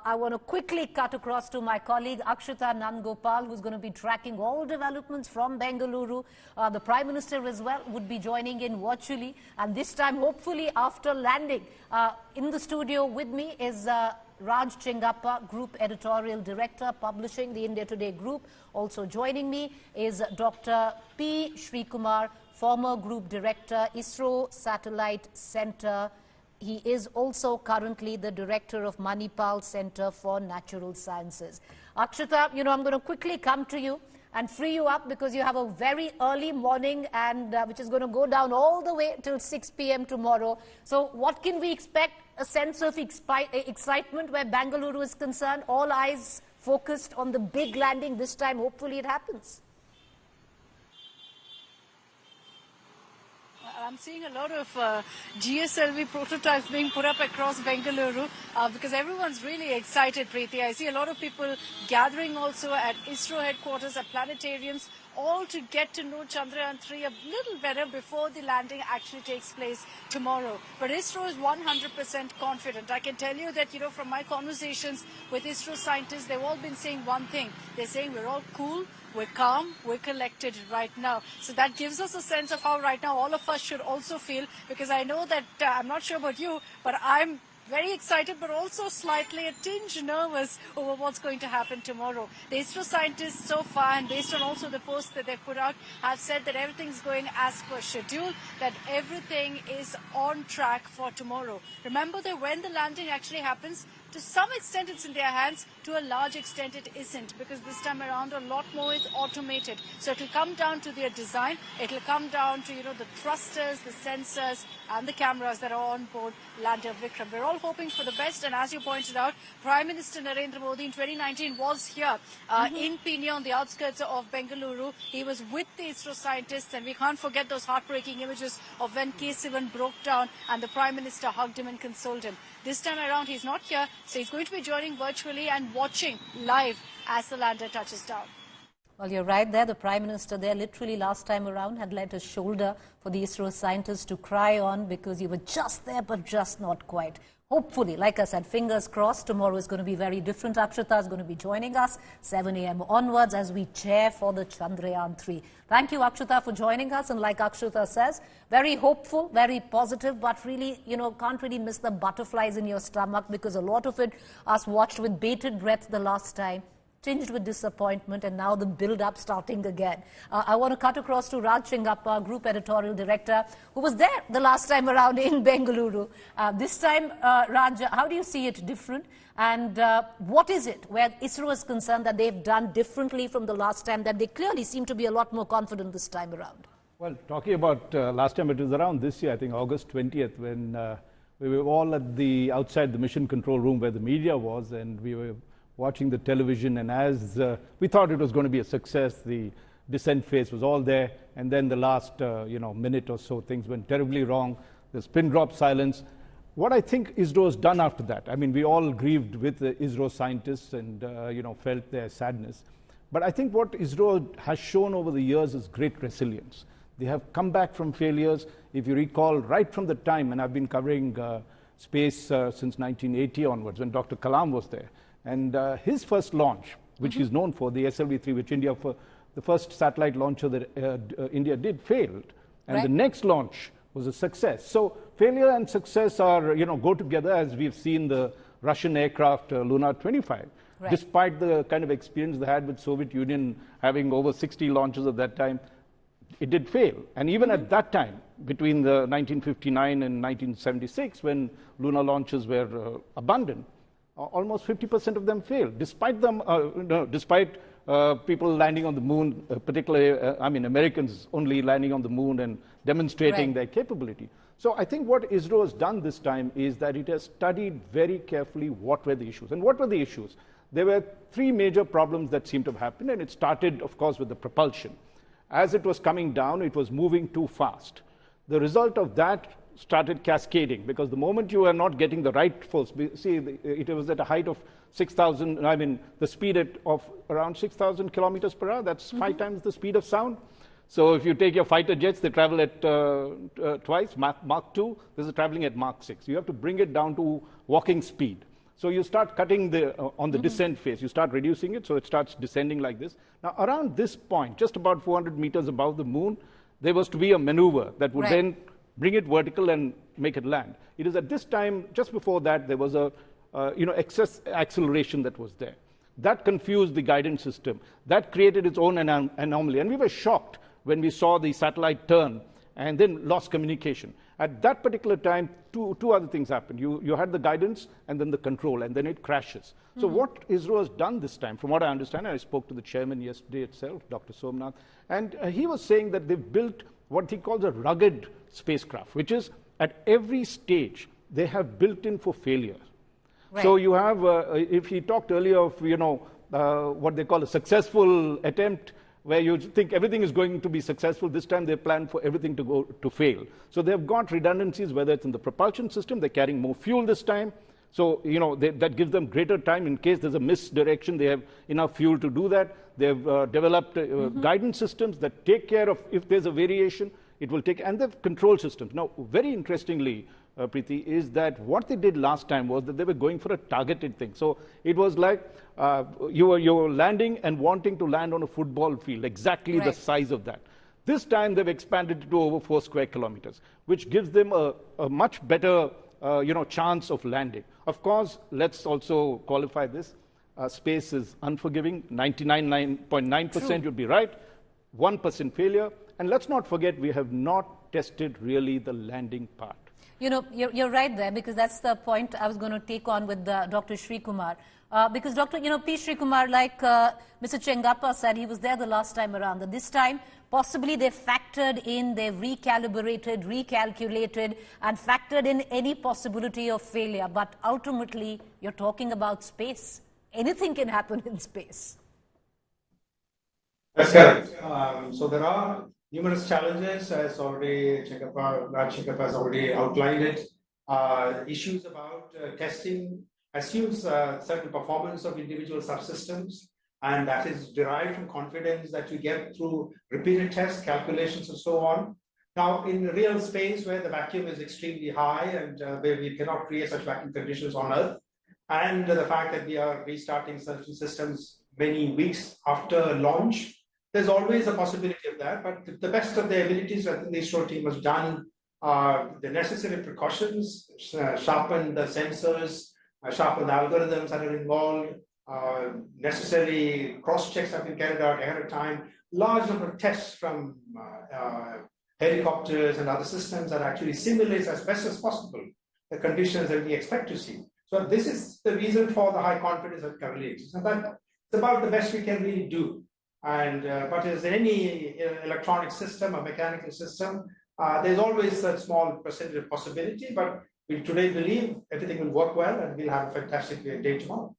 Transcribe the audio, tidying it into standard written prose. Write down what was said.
I want to quickly cut across to my colleague Akshita Nandgopal, who's going to be tracking all developments from Bengaluru. The Prime Minister as well would be joining in virtually, and this time hopefully after landing. In the studio with me is Raj Chengappa, Group Editorial Director, publishing the India Today Group. Also joining me is Dr. P. Srikumar, former Group Director, Isro Satellite Center. He is also currently the Director of Manipal Center for Natural Sciences. Akshita, I'm going to quickly come to you and free you up because you have a very early morning and which is going to go down all the way till 6 p.m. tomorrow. So what can we expect? A sense of excitement where Bengaluru is concerned, all eyes focused on the big landing this time. Hopefully it happens. I'm seeing a lot of GSLV prototypes being put up across Bengaluru because everyone's really excited, Preeti. I see a lot of people gathering also at Isro headquarters, at planetariums, all to get to know Chandrayaan-3 a little better before the landing actually takes place tomorrow. But Isro is 100% confident. I can tell you that, from my conversations with Isro scientists, they've all been saying one thing. They're saying we're all cool, we're calm, we're collected right now. So that gives us a sense of how right now all of us should also feel, because I know that, I'm not sure about you, but I'm very excited, but also slightly a tinge nervous over what's going to happen tomorrow. The Isro scientists so far, and based on also the posts that they've put out, have said that everything's going as per schedule, that everything is on track for tomorrow. Remember that when the landing actually happens, to some extent it's in their hands, to a large extent it isn't, because this time around a lot more is automated. So it'll come down to their design, it'll come down to, the thrusters, the sensors and the cameras that are on board lander Vikram. We're all hoping for the best, and as you pointed out, Prime Minister Narendra Modi in 2019 was here in Pune on the outskirts of Bengaluru. He was with the Isro scientists, and we can't forget those heartbreaking images of when K7 broke down and the Prime Minister hugged him and consoled him. This time around he's not here, so he's going to be joining virtually and watching live as the lander touches down. Well, you're right there. The Prime Minister there literally last time around had lent a shoulder for the Isro scientists to cry on because you were just there but just not quite. Hopefully, like I said, fingers crossed, tomorrow is going to be very different. Akshita is going to be joining us 7 a.m. onwards as we chair for the Chandrayaan-3. Thank you, Akshita, for joining us. And like Akshita says, very hopeful, very positive, but really, can't really miss the butterflies in your stomach because a lot of it us watched with bated breath the last time, tinged with disappointment, and now the build-up starting again. I want to cut across to Raj Chengappa, Group Editorial Director, who was there the last time around in Bengaluru. This time, Raj, how do you see it different? And what is it where Isro is concerned that they've done differently from the last time, that they clearly seem to be a lot more confident this time around? Well, talking about last time, it was around this year, I think August 20th, when we were all at outside the mission control room where the media was, and we were watching the television, and as we thought it was going to be a success, the descent phase was all there, and then the last minute or so things went terribly wrong. The spin drop silence. What I think ISRO has done after that, I mean, we all grieved with the ISRO scientists and felt their sadness, but I think what ISRO has shown over the years is great resilience. They have come back from failures. If you recall, right from the time, and I've been covering space since 1980 onwards, when Dr. Kalam was there. And his first launch, which he's known for, the SLV-3, which the first satellite launcher that India did, failed. And the next launch was a success. So failure and success are, go together, as we've seen the Russian aircraft Lunar 25. Despite the kind of experience they had with Soviet Union having over 60 launches at that time, it did fail. And even at that time, between the 1959 and 1976, when lunar launches were abundant, almost 50% of them failed, despite people landing on the moon, particularly, Americans only landing on the moon and demonstrating their capability. So I think what ISRO has done this time is that it has studied very carefully what were the issues. And what were the issues? There were three major problems that seemed to have happened, and it started, of course, with the propulsion. As it was coming down, it was moving too fast. The result of that started cascading, because the moment you are not getting the right force, see, it was at a height of 6,000, the speed of around 6,000 kilometers per hour. That's 5 times the speed of sound. So if you take your fighter jets, they travel at twice, Mach 2. This is traveling at Mach 6. You have to bring it down to walking speed. So you start cutting on the descent phase, you start reducing it, so it starts descending like this. Now around this point, just about 400 meters above the moon, there was to be a maneuver that would then bring it vertical and make it land. It is at this time, just before that, there was a excess acceleration that was there. That confused the guidance system. That created its own anomaly. And we were shocked when we saw the satellite turn and then lost communication. At that particular time, two other things happened. You had the guidance and then the control, and then it crashes. So what Isro has done this time, from what I understand, and I spoke to the chairman yesterday itself, Dr. Somnath, and he was saying that they've built what he calls a rugged spacecraft, which is at every stage they have built in for failure. Right. So you have, if he talked earlier of, what they call a successful attempt, where you think everything is going to be successful, this time they plan for everything to fail. So they've got redundancies, whether it's in the propulsion system, they're carrying more fuel this time. So, that gives them greater time in case there's a misdirection, they have enough fuel to do that. They've developed guidance systems that take care of if there's a variation, it will take, and the control systems. Now, very interestingly, Preeti, is that what they did last time was that they were going for a targeted thing. So it was like you were landing and wanting to land on a football field, exactly the size of that. This time they've expanded it to over 4 square kilometers, which gives them a much better chance of landing. Of course, let's also qualify this. Space is unforgiving. 99.9% you'd be right, 1% failure. And let's not forget, we have not tested really the landing part. You're right there, because that's the point I was going to take on with Dr. Sri Kumar. Because P. Sri Kumar, like Mr. Chengappa said, he was there the last time around. That this time, possibly they factored in, they recalibrated, recalculated, and factored in any possibility of failure. But ultimately, you're talking about space. Anything can happen in space. That's correct. So there are numerous challenges, as already Chengappa has already outlined it. Issues about testing assumes certain performance of individual subsystems, and that is derived from confidence that you get through repeated tests, calculations, and so on. Now, in real space, where the vacuum is extremely high and where we cannot create such vacuum conditions on Earth, and the fact that we are restarting certain systems many weeks after launch, there's always a possibility of that. But to the best of their abilities, I think the Isro team has done the necessary precautions, sharpened the sensors, sharpened the algorithms that are involved, necessary cross-checks have been carried out ahead of time, large number of tests from helicopters and other systems that actually simulates as best as possible the conditions that we expect to see. So this is the reason for the high confidence that currently exists. And that's about the best we can really do. And but as any electronic system or mechanical system, there's always a small percentage of possibility, but we today believe everything will work well and we'll have a fantastic day tomorrow.